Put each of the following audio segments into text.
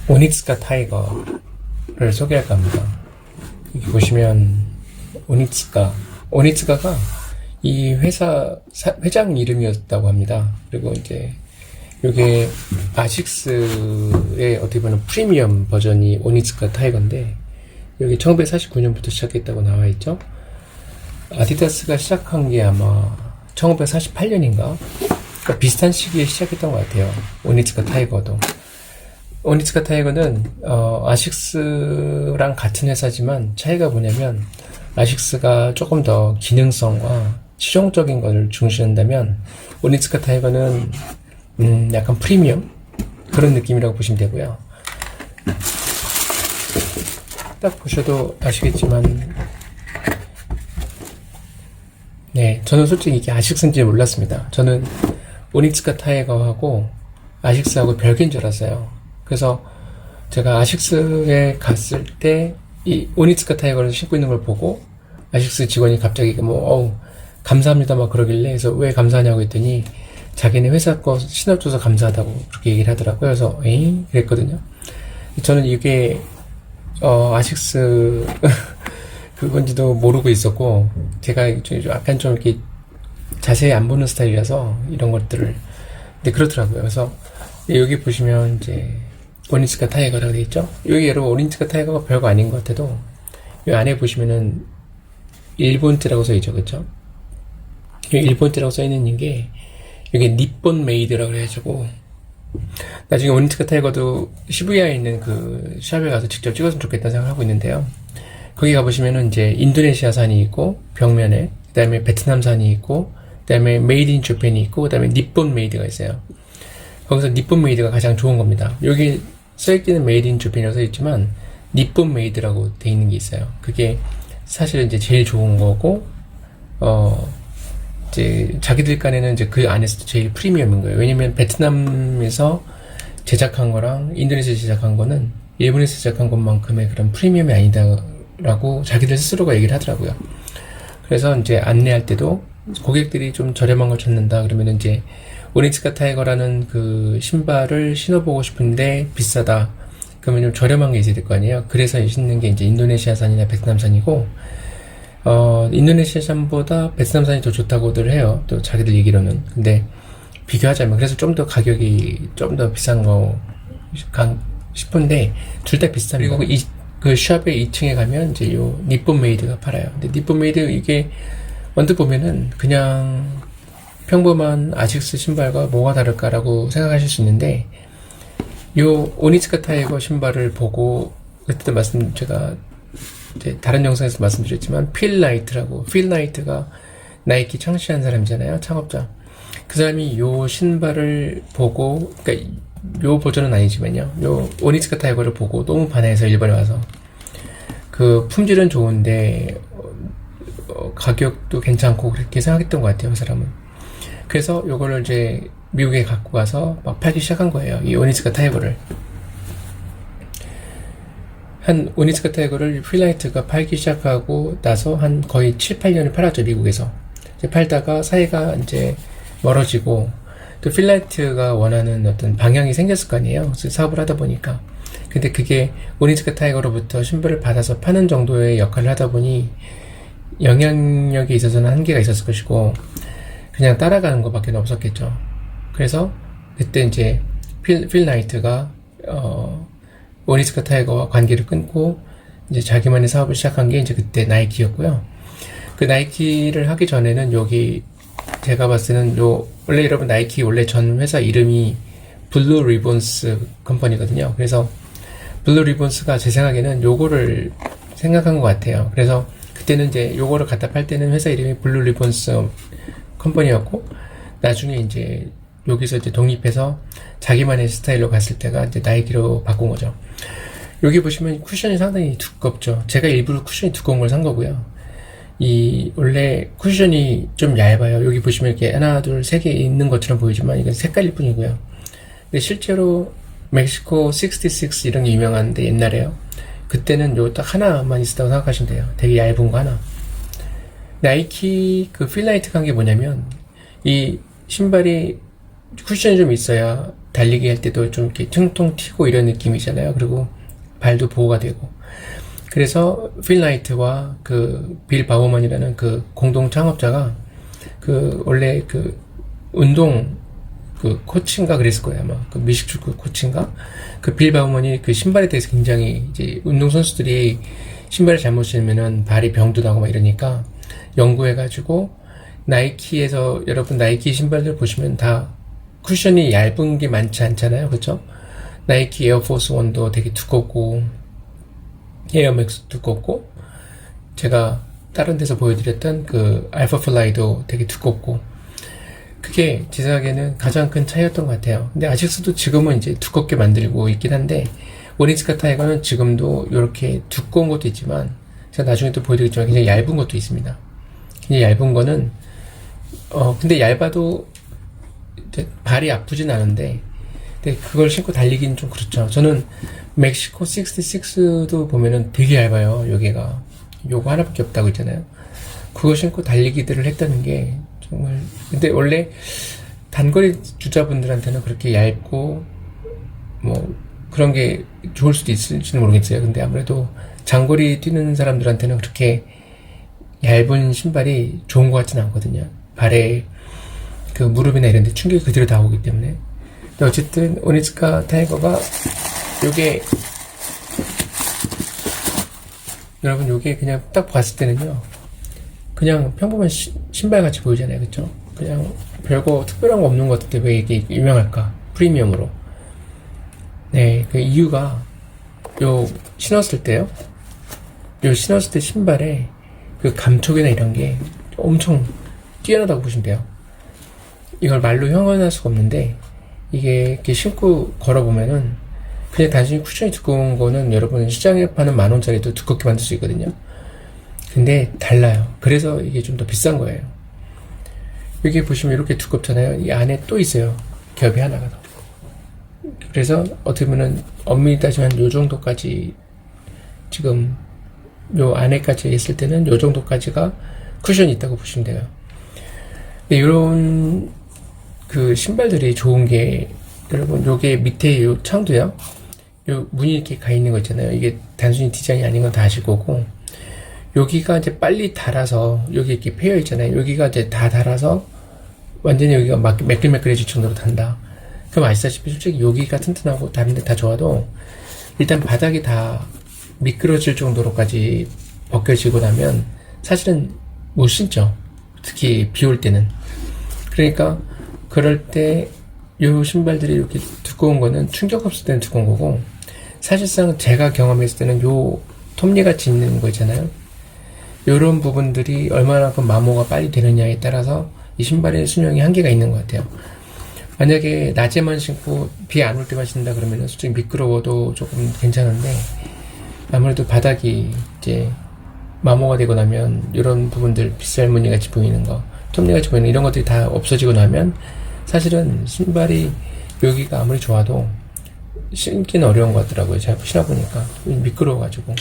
오닉스카 타이거를 소개할까 합니다. 여기 보시면 오니츠카가 이 회장 이름이었다고 합니다. 그리고 이제 이게 아식스의 어떻게 보면 프리미엄 버전이 오니츠카 타이거인데, 여기 1949년부터 시작했다고 나와 있죠. 아디다스가 시작한 게 아마 1948년인가? 그러니까 비슷한 시기에 시작했던 것 같아요. 오니츠카 타이거도. 오니츠카 타이거는 아식스랑 같은 회사지만 차이가 뭐냐면, 아식스가 조금 더 기능성과 실용적인 것을 중시한다면 오니츠카 타이거는 약간 프리미엄 그런 느낌이라고 보시면 되고요. 딱 보셔도 아시겠지만, 네, 저는 솔직히 이게 아식스인지 몰랐습니다. 저는 오니츠카 타이거하고 아식스하고 별개인 줄 알았어요. 그래서 제가 아식스에 갔을 때 이 오니츠카 타이거를 신고 있는 걸 보고 아식스 직원이 갑자기 감사합니다 막 그러길래, 그래서 왜 감사하냐고 했더니 자기네 회사 거 신어줘서 감사하다고 그렇게 얘기를 하더라고요. 그래서 에이 그랬거든요. 저는 이게 아식스 그건지도 모르고 있었고, 제가 약간 좀 이렇게 자세히 안 보는 스타일이라서 이런 것들을, 근데 그렇더라고요. 그래서 여기 보시면 이제 오니츠카 타이거라고 되어 있죠. 여기 여러분 오니츠카 타이거가 별거 아닌 것 같아도 이 안에 보시면은 일본제라고 써 있죠, 그렇죠? 일본제라고 써 있는 게 이게 니폰 메이드라고 해가지고, 나중에 오니츠카 타이거도 시부야에 있는 그 샵에 가서 직접 찍었으면 좋겠다는 생각을 하고 있는데요. 거기 가보시면은 이제 인도네시아산이 있고 벽면에, 그 다음에 베트남산이 있고, 그 다음에 메이드 인 재팬이 있고, 그 다음에 니폰 메이드가 있어요. 거기서 니폰 메이드가 가장 좋은 겁니다. 여기 써있기는 메이드 인 재팬이라고 써있지만 니폰 메이드라고 돼 있는 게 있어요. 그게 사실 이제 제일 좋은 거고, 이제 자기들 간에는 이제 그 안에서도 제일 프리미엄인 거예요. 왜냐면 베트남에서 제작한 거랑 인도네시아에서 제작한 거는 일본에서 제작한 것만큼의 그런 프리미엄이 아니다라고 자기들 스스로가 얘기를 하더라고요. 그래서 이제 안내할 때도 고객들이 좀 저렴한 걸 찾는다 그러면 이제 오니츠카 타이거라는 그 신발을 신어보고 싶은데 비싸다 그러면 좀 저렴한 게 있어야 될 거 아니에요. 그래서 신는 게 이제 인도네시아산이나 베트남산이고, 인도네시아산보다 베트남산이 더 좋다고들 해요. 또 자기들 얘기로는. 근데 비교하자면 그래서 좀 더 가격이 좀 더 비싼 거 싶은데 둘 다 비쌉니다. 그리고 그 샵의 2층에 가면 이제 요 니폰 메이드가 팔아요. 근데 니폰 메이드 이게 언뜻 보면은 그냥 평범한 아식스 신발과 뭐가 다를까라고 생각하실 수 있는데, 요 오니츠카 타이거 신발을 보고 그때 제가 이제 다른 영상에서 말씀드렸지만 필 나이트가 나이키 창시한 사람이잖아요, 창업자. 그 사람이 요 신발을 보고, 그러니까 요 버전은 아니지만요, 요 오니츠카 타이거를 보고 너무 반해서 일본에 와서, 그 품질은 좋은데 가격도 괜찮고 그렇게 생각했던 것 같아요, 그 사람은. 그래서 요거를 이제 미국에 갖고 가서 막 팔기 시작한 거예요, 이 오니츠카 타이거를. 오니츠카 타이거를 필라이트가 팔기 시작하고 나서 한 거의 7, 8년을 팔았죠, 미국에서. 이제 팔다가 사이가 이제 멀어지고, 또 필라이트가 원하는 어떤 방향이 생겼을 거 아니에요, 사업을 하다 보니까. 근데 그게 오니츠카 타이거로부터 신발을 받아서 파는 정도의 역할을 하다 보니 영향력에 있어서는 한계가 있었을 것이고, 그냥 따라가는 것밖에 없었겠죠. 그래서 그때 이제 필 나이트가 오니츠카 타이거와 관계를 끊고 이제 자기만의 사업을 시작한 게 이제 그때 나이키였고요. 그 나이키를 하기 전에는 여기 제가 봤을 때는 원래 여러분 나이키 원래 전 회사 이름이 블루 리본스 컴퍼니거든요. 그래서 블루 리본스가 제 생각에는 요거를 생각한 것 같아요. 그래서 그때는 이제 요거를 갖다 팔 때는 회사 이름이 블루 리본스 컴퍼니였고, 나중에 이제 여기서 이제 독립해서 자기만의 스타일로 갔을 때가 이제 나이키로 바꾼 거죠. 여기 보시면 쿠션이 상당히 두껍죠. 제가 일부러 쿠션이 두꺼운 걸 산 거고요. 원래 쿠션이 좀 얇아요. 여기 보시면 이렇게 하나, 둘, 세 개 있는 것처럼 보이지만 이건 색깔일 뿐이고요. 근데 실제로 멕시코 66 이런 게 유명한데 옛날에요. 그때는 요 딱 하나만 있었다고 생각하시면 돼요. 되게 얇은 거 하나. 나이키 그 필라이트가 한 게 뭐냐면, 이 신발이 쿠션이 좀 있어야 달리기 할 때도 좀 이렇게 퉁퉁 튀고 이런 느낌이잖아요. 그리고 발도 보호가 되고. 그래서 필라이트와 그 빌 바우먼이라는 그 공동 창업자가 그 원래 그 운동 그 코치인가 그랬을 거예요. 아마 그 미식축구 코치인가. 그 빌 바우먼이 그 신발에 대해서 굉장히 이제 운동 선수들이 신발을 잘못 신으면은 발이 병도 나고 막 이러니까 연구해가지고 나이키에서 여러분 나이키 신발들 보시면 다 쿠션이 얇은 게 많지 않잖아요. 그쵸? 나이키 에어포스 1도 되게 두껍고 에어맥스 두껍고 제가 다른 데서 보여드렸던 그 알파 플라이도 되게 두껍고 그게 제 생각에는 가장 큰 차이였던 것 같아요. 근데 아식스도 지금은 이제 두껍게 만들고 있긴 한데 오니츠카 타이거는 지금도 이렇게 두꺼운 것도 있지만 제가 나중에 또 보여드리겠지만 굉장히 얇은 것도 있습니다. 굉장히 얇은 거는 근데 얇아도 이제 발이 아프진 않은데 근데 그걸 신고 달리기는 좀 그렇죠. 저는 멕시코 66도 보면은 되게 얇아요. 여기가 요거 하나밖에 없다고 있잖아요. 그거 신고 달리기들을 했다는 게 정말 근데 원래 단거리 주자분들한테는 그렇게 얇고 뭐 그런 게 좋을 수도 있을지는 모르겠어요. 근데 아무래도 장거리 뛰는 사람들한테는 그렇게 얇은 신발이 좋은 것 같지는 않거든요. 발에 그 무릎이나 이런 데 충격이 그대로 다 오기 때문에. 근데 어쨌든 오니츠카 타이거가 요게 여러분 요게 그냥 딱 봤을 때는요 그냥 평범한 신발 같이 보이잖아요. 그쵸? 그냥 별거 특별한 거 없는 것 같은데 왜 이게 유명할까? 프리미엄으로. 네, 그 이유가 요 신었을 때요. 요 신었을 때 신발에 그 감촉이나 이런 게 엄청 뛰어나다고 보시면 돼요. 이걸 말로 형언할 수가 없는데 이게 이렇게 신고 걸어보면은 그냥 단순히 쿠션이 두꺼운 거는 여러분 시장에 파는 10,000원짜리도 두껍게 만들 수 있거든요. 근데 달라요. 그래서 이게 좀 더 비싼 거예요. 여기 보시면 이렇게 두껍잖아요. 이 안에 또 있어요. 겹이 하나가 더. 그래서 어떻게 보면은 엄밀히 따지면 요 정도까지 지금 요 안에까지 있을 때는 요 정도까지가 쿠션이 있다고 보시면 돼요. 근데 요런 그 신발들이 좋은 게 여러분 요게 밑에 요 창도요. 요 문이 이렇게 가 있는 거 있잖아요. 이게 단순히 디자인이 아닌 건 다 아실 거고 여기가 이제 빨리 닳아서 여기 이렇게 패여 있잖아요. 여기가 이제 다 닳아서 완전히 여기가 막 매끌매끌해질 정도로 단다. 그럼 아시다시피 솔직히 여기가 튼튼하고 다른 데 다 좋아도 일단 바닥이 다 미끄러질 정도로까지 벗겨지고 나면 사실은 못 신죠. 특히 비 올 때는. 그러니까 그럴 때 요 신발들이 이렇게 두꺼운 거는 충격 없을 때는 두꺼운 거고 사실상 제가 경험했을 때는 요 톱니같이 있는 거 있잖아요. 요런 부분들이 얼마나큼 마모가 빨리 되느냐에 따라서 이 신발의 수명이 한계가 있는 것 같아요. 만약에 낮에만 신고 비 안 올 때만 신다 그러면은 솔직히 미끄러워도 조금 괜찮은데 아무래도 바닥이 이제 마모가 되고 나면 이런 부분들 빗살 무늬 같이 보이는 거 톱니 같이 보이는 이런 것들이 다 없어지고 나면 사실은 신발이 여기가 아무리 좋아도 신기는 어려운 것 같더라고요. 제가 신어보니까 미끄러워가지고.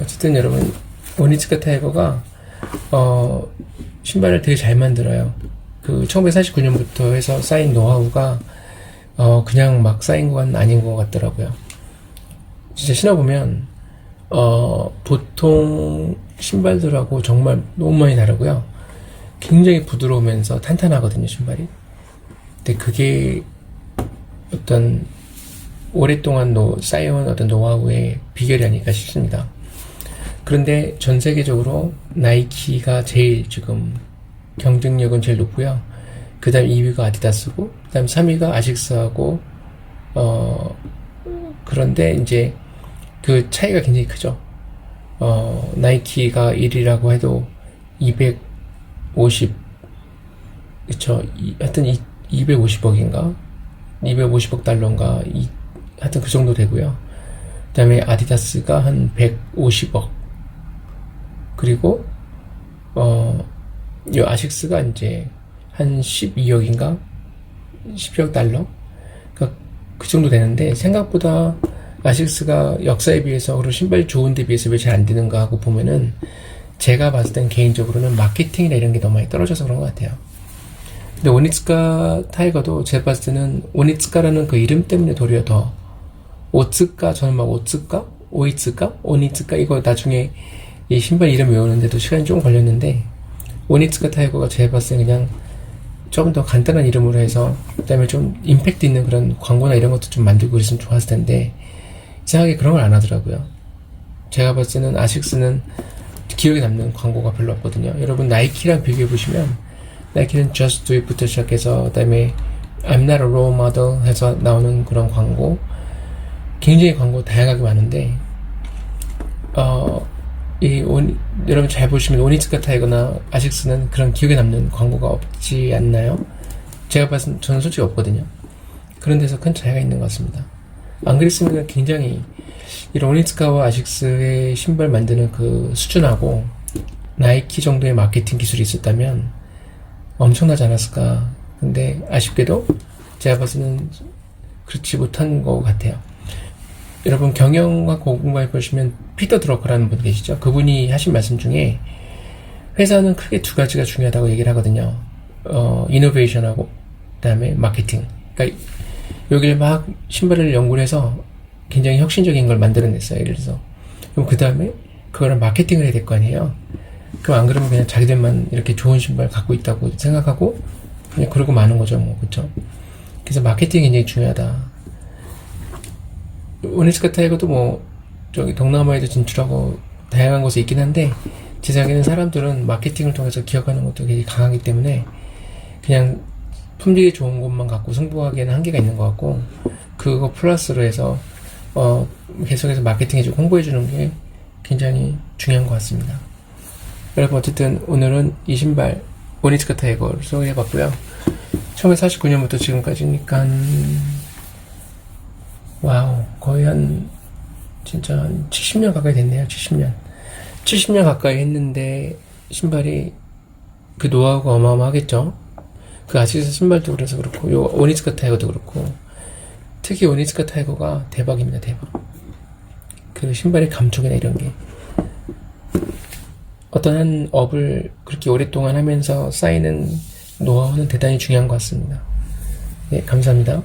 어쨌든 여러분 오니츠카 타이거가 신발을 되게 잘 만들어요. 그 1949년부터 해서 쌓인 노하우가 그냥 막 쌓인 건 아닌 것 같더라고요. 진짜 신어보면 보통 신발들하고 정말 너무 많이 다르고요. 굉장히 부드러우면서 탄탄하거든요, 신발이. 근데 그게 어떤 오랫동안 쌓여온 어떤 노하우의 비결이 아닐까 싶습니다. 그런데 전 세계적으로 나이키가 제일 지금 경쟁력은 제일 높고요. 그 다음 2위가 아디다스고, 그 다음 3위가 아식스하고, 그런데 이제 그 차이가 굉장히 크죠. 나이키가 1위라고 해도 250, 그쵸. 하여튼 250억인가? 250억 달러인가? 하여튼 그 정도 되고요. 그 다음에 아디다스가 한 150억. 그리고, 이 아식스가 이제 한 12억인가? 12억 달러? 그러니까 그 정도 되는데, 생각보다 아식스가 역사에 비해서, 그리고 신발 좋은 데 비해서 왜 잘 안 되는가 하고 보면은, 제가 봤을 땐 개인적으로는 마케팅이나 이런 게 너무 많이 떨어져서 그런 것 같아요. 근데 오니츠카 타이거도 제가 봤을 때는 오니츠카라는 그 이름 때문에 도리어 더 오츠카, 저는 막 오츠카? 오이츠카? 오니츠카? 이거 나중에 이 신발 이름 외우는데도 시간이 좀 걸렸는데, 오니츠카 타이거가 제가 봤을 때 그냥 조금 더 간단한 이름으로 해서, 그 다음에 좀 임팩트 있는 그런 광고나 이런 것도 좀 만들고 그랬으면 좋았을 텐데, 이상하게 그런 걸 안 하더라고요. 제가 봤을 때는 아식스는 기억에 남는 광고가 별로 없거든요. 여러분 나이키랑 비교해보시면, 나이키는 Just Do It부터 시작해서, 그 다음에 I'm Not a Role Model 해서 나오는 그런 광고, 굉장히 광고 다양하게 많은데, 여러분 잘 보시면 오니츠카 타이거나 아식스는 그런 기억에 남는 광고가 없지 않나요? 제가 봤을 때 저는 솔직히 없거든요. 그런 데서 큰 차이가 있는 것 같습니다. 안 그랬으면 굉장히 이런 오니츠카와 아식스의 신발 만드는 그 수준하고 나이키 정도의 마케팅 기술이 있었다면 엄청나지 않았을까. 근데 아쉽게도 제가 봤을 때는 그렇지 못한 것 같아요. 여러분 경영과 고공부에 보시면 피터 드러커라는 분 계시죠? 그분이 하신 말씀 중에 회사는 크게 두 가지가 중요하다고 얘기를 하거든요. 이노베이션하고 그다음에 마케팅. 그러니까 여기를 막 신발을 연구를 해서 굉장히 혁신적인 걸 만들어냈어요. 예를 들어서 그럼 그 다음에 그거를 마케팅을 해야 될 거 아니에요. 그럼 안 그러면 그냥 자기들만 이렇게 좋은 신발 갖고 있다고 생각하고 그냥 그러고 마는 거죠, 뭐. 그쵸? 그래서 마케팅이 굉장히 중요하다. 오니츠카 타이거도 뭐 저기 동남아에도 진출하고 다양한 곳에 있긴 한데, 제 생각에는 사람들은 마케팅을 통해서 기억하는 것도 굉장히 강하기 때문에 그냥 품질이 좋은 것만 갖고 승부하기에는 한계가 있는 것 같고, 그거 플러스로 해서 계속해서 마케팅해주고 홍보해주는 게 굉장히 중요한 것 같습니다. 여러분 어쨌든 오늘은 이 신발 오니츠카 타이거를 소개해봤고요. 1949년부터 지금까지니까 와우, 거의 진짜 한 70년 가까이 됐네요. 70년 가까이 했는데 신발이 그 노하우가 어마어마하겠죠. 그 아식스 신발도 그래서 그렇고, 요 오니츠카 타이거도 그렇고, 특히 오니츠카 타이거가 대박입니다. 대박. 그리고 신발의 감촉이나 이런 게 어떤 한 업을 그렇게 오랫동안 하면서 쌓이는 노하우는 대단히 중요한 것 같습니다. 네, 감사합니다.